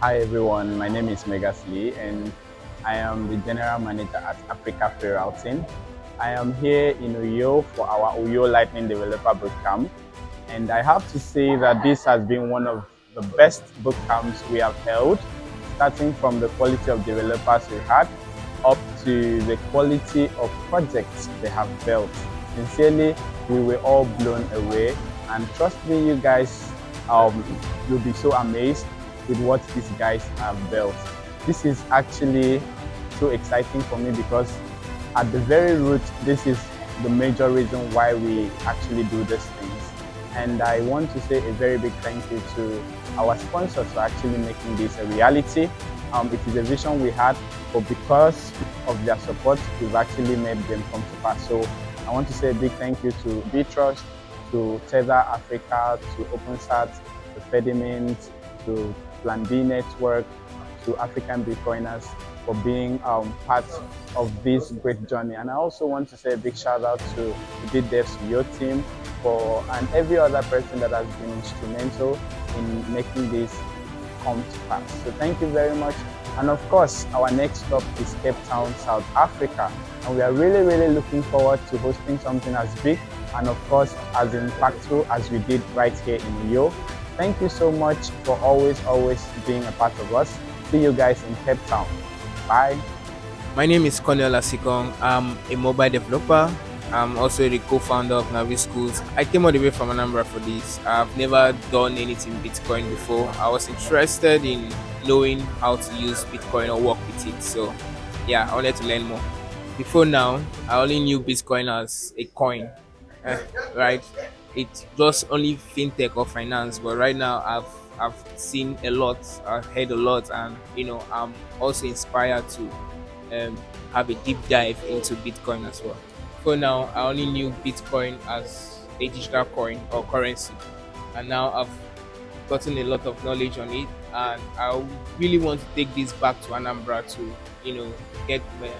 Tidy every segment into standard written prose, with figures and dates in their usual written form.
Hi everyone, my name is Megas Lee and I am the General Manager at Africa Free Routing. I am here in Uyo for our Uyo Lightning Developer Bootcamp, and I have to say that this has been one of the best bootcamps we have held, starting from the quality of developers we had up to the quality of projects they have built. Sincerely, we were all blown away, and trust me, you guys will be so amazed with what these guys have built. This is actually so exciting for me because at the very root, this is the major reason why we actually do these things. And I want to say a very big thank you to our sponsors for actually making this a reality. It is a vision we had, but because of their support, we've actually made them come to pass. So I want to say a big thank you to Btrust, to Tether Africa, to Opensats, to Fedimint, to Plan B Network, to African Bitcoiners for being part of this great journey. And I also want to say a big shout out to the Btdevs Uyo team and every other person that has been instrumental in making this come to pass. So thank you very much. And of course, our next stop is Cape Town, South Africa. And we are really looking forward to hosting something as big and of course as impactful as we did right here in Uyo. Thank you so much for always being a part of us. See you guys in Cape Town. Bye. My name is Cornel Asikong. I'm a mobile developer. I'm also the co-founder of Navi Schools. I came all the way from Anambra for this. I've never done anything Bitcoin before. I was interested in knowing how to use Bitcoin or work with it. So yeah, I wanted to learn more. Before now, I only knew Bitcoin as a coin, right? It just only fintech or finance, but right now I've seen a lot, I've heard a lot, and I'm also inspired to have a deep dive into Bitcoin as well. For now, I only knew Bitcoin as a digital coin or currency, and now I've gotten a lot of knowledge on it, and I really want to take this back to Anambra to get the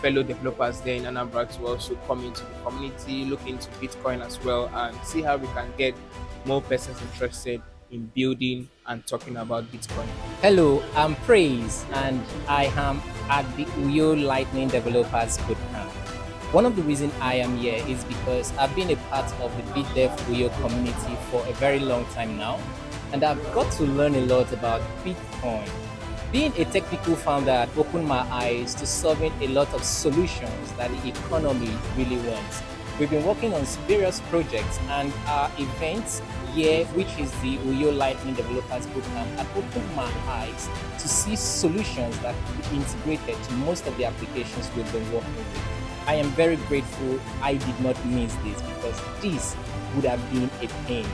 fellow developers there in Anambra to also come into the community, look into Bitcoin as well, and see how we can get more persons interested in building and talking about Bitcoin. Hello, I'm Praise, and I am at the Uyo Lightning Developers Bootcamp. One of the reasons I am here is because I've been a part of the BitDev Uyo community for a very long time now, and I've got to learn a lot about Bitcoin. Being a technical founder had opened my eyes to solving a lot of solutions that the economy really wants. We've been working on various projects, and our event here, which is the Uyo Lightning Developers Bootcamp, had opened my eyes to see solutions that could be integrated to most of the applications we've been working with. I am very grateful I did not miss this because this would have been a pain.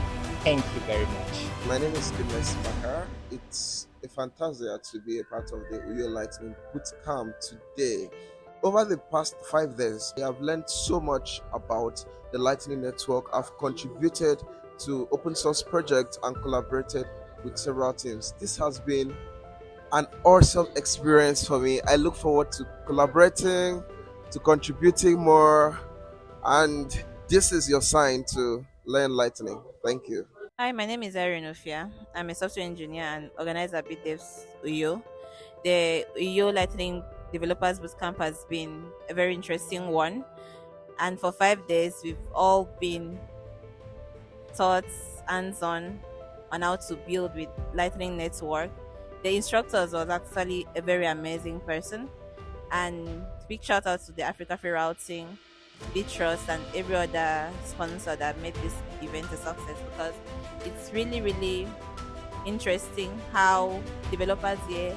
Thank you very much. My name is Goodness Bakar. It's a fantasy to be a part of the Uyo Lightning Bootcamp today. Over the past 5 days, I have learned so much about the Lightning Network. I've contributed to open source projects and collaborated with several teams. This has been an awesome experience for me. I look forward to collaborating, to contributing more, and this is your sign to learn Lightning. Thank you. Hi, my name is Irene Ofia. I'm a software engineer and organizer at Btdevs Uyo. The Uyo Lightning Developers Bootcamp has been a very interesting one. And for 5 days, we've all been taught hands-on on how to build with Lightning Network. The instructor was actually a very amazing person. And big shout out to the Africa Free Routing, Btrust, and every other sponsor that made this event a success, because it's really interesting how developers here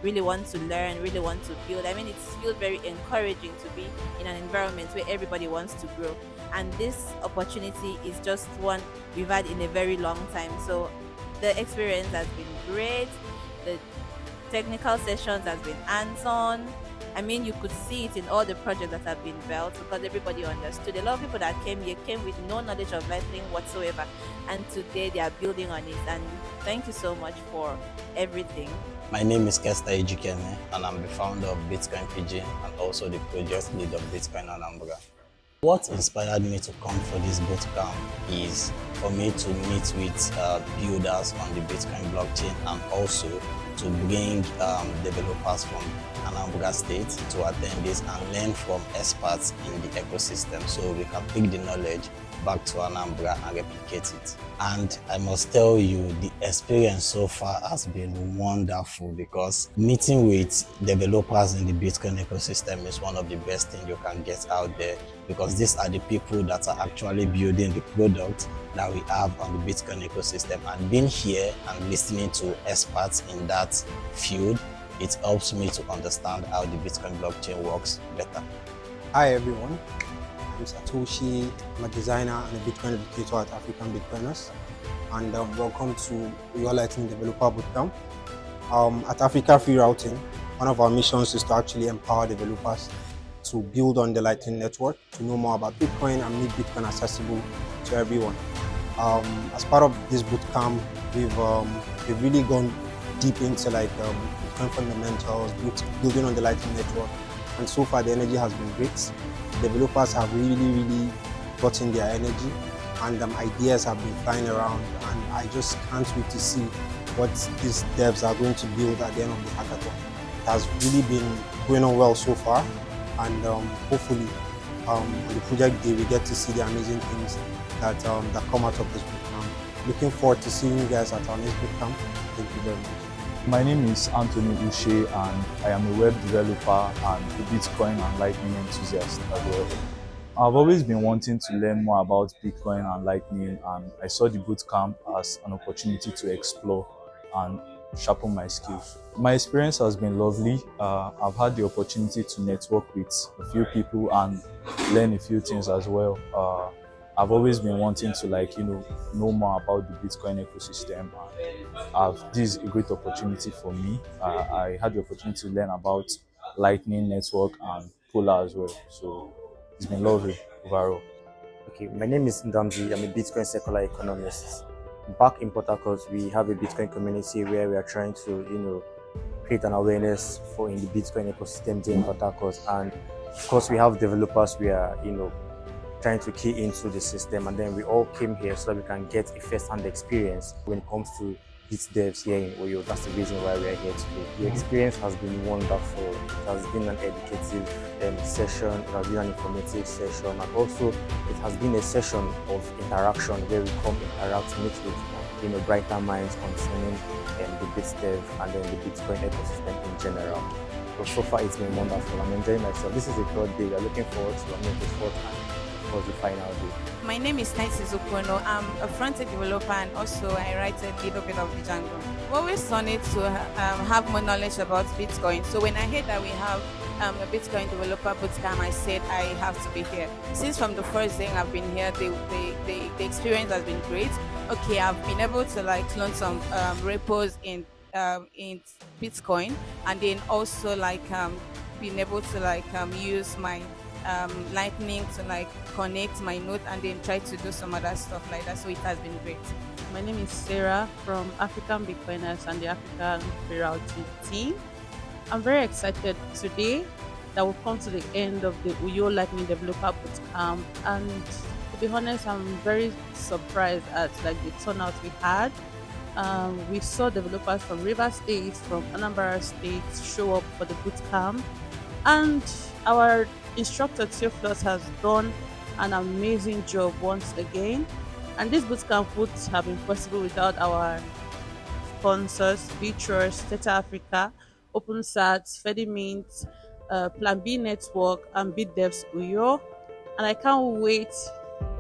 really want to learn, really want to build. I mean, it feels very encouraging to be in an environment where everybody wants to grow, and this opportunity is just one we've had in a very long time. So the experience has been great. The technical sessions has been hands-on. I mean, you could see it in all the projects that have been built because everybody understood. A lot of people that came here came with no knowledge of Lightning whatsoever, and today they are building on it. And thank you so much for everything. My name is Kester Ejikeme, and I'm the founder of Bitcoin PG and also the project lead of Bitcoin Anambra. What inspired me to come for this bootcamp is for me to meet with builders on the Bitcoin blockchain and also to bring developers from Anambra State to attend this and learn from experts in the ecosystem so we can take the knowledge back to Anambra and replicate it. And I must tell you, the experience so far has been wonderful because meeting with developers in the Bitcoin ecosystem is one of the best things you can get out there, because these are the people that are actually building the product that we have on the Bitcoin ecosystem. And being here and listening to experts in that field, it helps me to understand how the Bitcoin blockchain works better. Hi everyone, I'm Satoshi. I'm a designer and a Bitcoin educator at African Bitcoiners, and welcome to Uyo Lightning Developer Bootcamp. At Africa Free Routing, one of our missions is to actually empower developers to build on the Lightning Network, to know more about Bitcoin and make Bitcoin accessible to everyone. As part of this bootcamp, we've really gone deep into Bitcoin fundamentals, building on the Lightning Network, and so far the energy has been great. Developers have really gotten their energy, and ideas have been flying around, and I just can't wait to see what these devs are going to build at the end of the hackathon. It has really been going on well so far, and hopefully on the project day we get to see the amazing things that come out of this bootcamp. Looking forward to seeing you guys at our next bootcamp. Thank you very much. My name is Anthony Uche, and I am a web developer and a Bitcoin and Lightning enthusiast as well. I've always been wanting to learn more about Bitcoin and Lightning, and I saw the bootcamp as an opportunity to explore and sharpen my skills. My experience has been lovely. I've had the opportunity to network with a few people and learn a few things as well. I've always been wanting to know more about the Bitcoin ecosystem. This is a great opportunity for me. I had the opportunity to learn about Lightning Network and Polar as well. So it's been lovely overall. Okay, my name is Ndamzi. I'm a Bitcoin secular economist. Back in Port Harcourt, we have a Bitcoin community where we are trying to, create an awareness for in the Bitcoin ecosystem there in Port Harcourt. And of course, we have developers we are, trying to key into the system, and then we all came here so that we can get a first-hand experience when it comes to Bit devs here in Oyo. That's the reason why we are here today. The experience has been wonderful. It has been an educative session, it has been an informative session, and also it has been a session of interaction where we come interact, meet with brighter minds concerning the Bit dev and then the Bitcoin ecosystem in general. So far it's been wonderful. I'm enjoying myself. This is a third day. We are looking forward to the fourth and the final day. My name is Nighty Zukono. I'm a front-end developer, and also I write a little bit of Django. I've always wanted to have more knowledge about Bitcoin. So when I heard that we have a Bitcoin developer bootcamp, I said I have to be here. Since from the first day I've been here, the experience has been great. Okay, I've been able to learn some repos in Bitcoin, and then also being able to use my Lightning to connect my node and then try to do some other stuff like that. So it has been great. My name is Sarah from African Bitcoiners and the African Free Routing team. I'm very excited today that we've come to the end of the Uyo Lightning Developer Bootcamp, and to be honest, I'm very surprised at the turnout we had. We saw developers from Rivers State, from Anambra State show up for the bootcamp, and our instructor Theophilus has done an amazing job once again. And this bootcamp would have been possible without our sponsors, Btrust, Tether Africa, Opensats, Fedimint, Plan B Network, and BitDevs Uyo. And I can't wait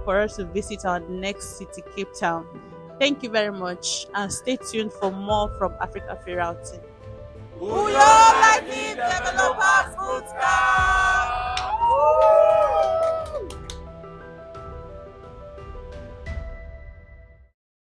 for us to visit our next city, Cape Town. Thank you very much, and stay tuned for more from Africa Free Routing. Uyo Lightning Developers Bootcamp!